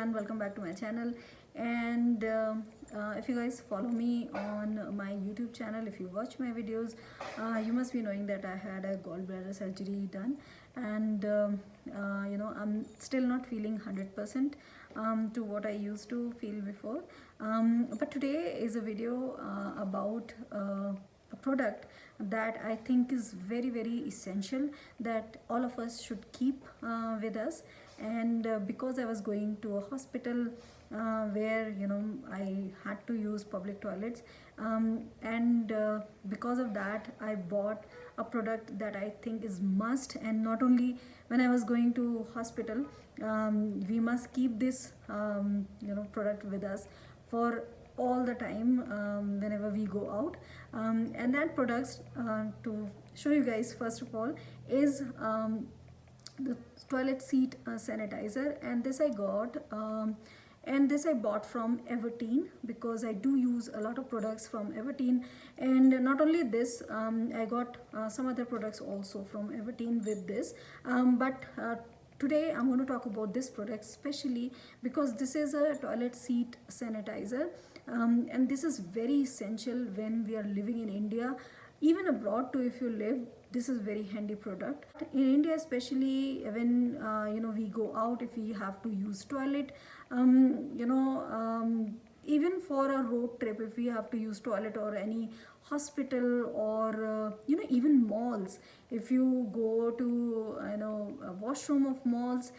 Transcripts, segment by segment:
everyone, welcome back to my channel. And if you guys follow me on my YouTube channel, if you watch my videos, you must be knowing that I had a gallbladder surgery done. And I'm still not feeling 100% to what I used to feel before. But today is a video about a product that I think is very essential, that all of us should keep with us. And because I was going to a hospital where I had to use public toilets, and because of that I bought a product that I think is must. And not only when I was going to hospital, we must keep this product with us for all the time whenever we go out. And that products, to show you guys, first of all, is the toilet seat sanitizer. And this I got and this I bought from Everteen, because I do use a lot of products from Everteen. And not only this, I got some other products also from Everteen with this, but today I'm going to talk about this product especially because this is a toilet seat sanitizer, and this is very essential when we are living in India, even abroad too. If you live, this is very handy product in India, especially when we go out, if we have to use toilet, even for a road trip, if we have to use toilet, or any hospital, or even malls, if you go to a washroom of malls,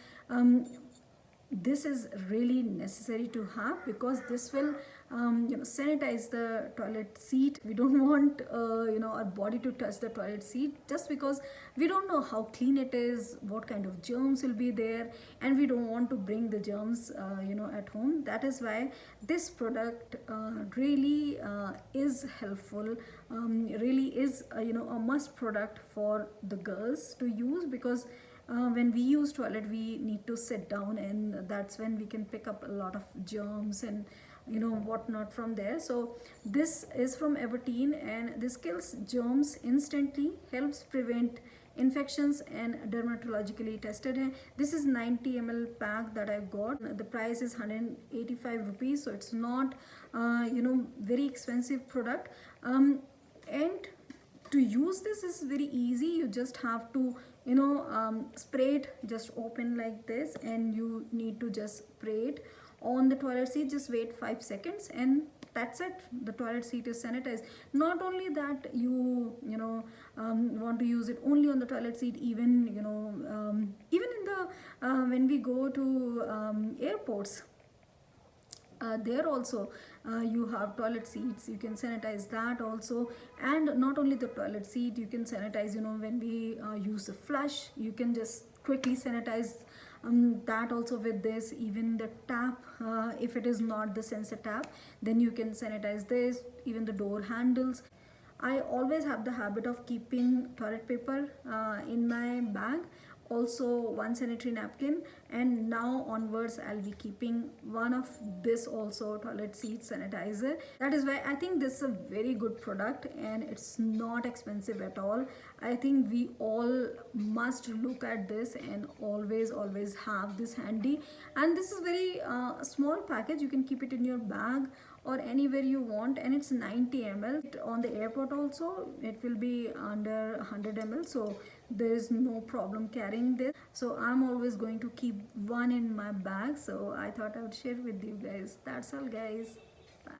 this is really necessary to have, because this will sanitize the toilet seat. We don't want our body to touch the toilet seat, just because we don't know how clean it is, what kind of germs will be there, and we don't want to bring the germs at home. That is why this product really is helpful, really is a must product for the girls to use, because when we use toilet, we need to sit down, and that's when we can pick up a lot of germs and whatnot from there. So this is from Everteen, and this kills germs instantly, helps prevent infections, and dermatologically tested hai. This is 90 ml pack that I got. The price is 185 rupees, so it's not very expensive product. And to use this is very easy. You just have to spray it, just open like this, and you need to just spray it on the toilet seat. Just wait 5 seconds and that's it. The toilet seat is sanitized. Not only that, you want to use it only on the toilet seat, even even in the when we go to airports, there also you have toilet seats, you can sanitize that also. And not only the toilet seat, you can sanitize when we use the flush, you can just quickly sanitize that also with this. Even the tap, if it is not the sensor tap, then you can sanitize this. Even the door handles. I always have the habit of keeping toilet paper in my bag, also one sanitary napkin, and now onwards I'll be keeping one of this also, toilet seat sanitizer. That is why I think this is a very good product, and it's not expensive at all. I think we all must look at this and always have this handy. And this is very small package, you can keep it in your bag or anywhere you want, and it's 90 ml. On the airport also it will be under 100 ml, so there is no problem carrying this. So I'm always going to keep one in my bag, so I thought I would share with you guys. That's all, guys.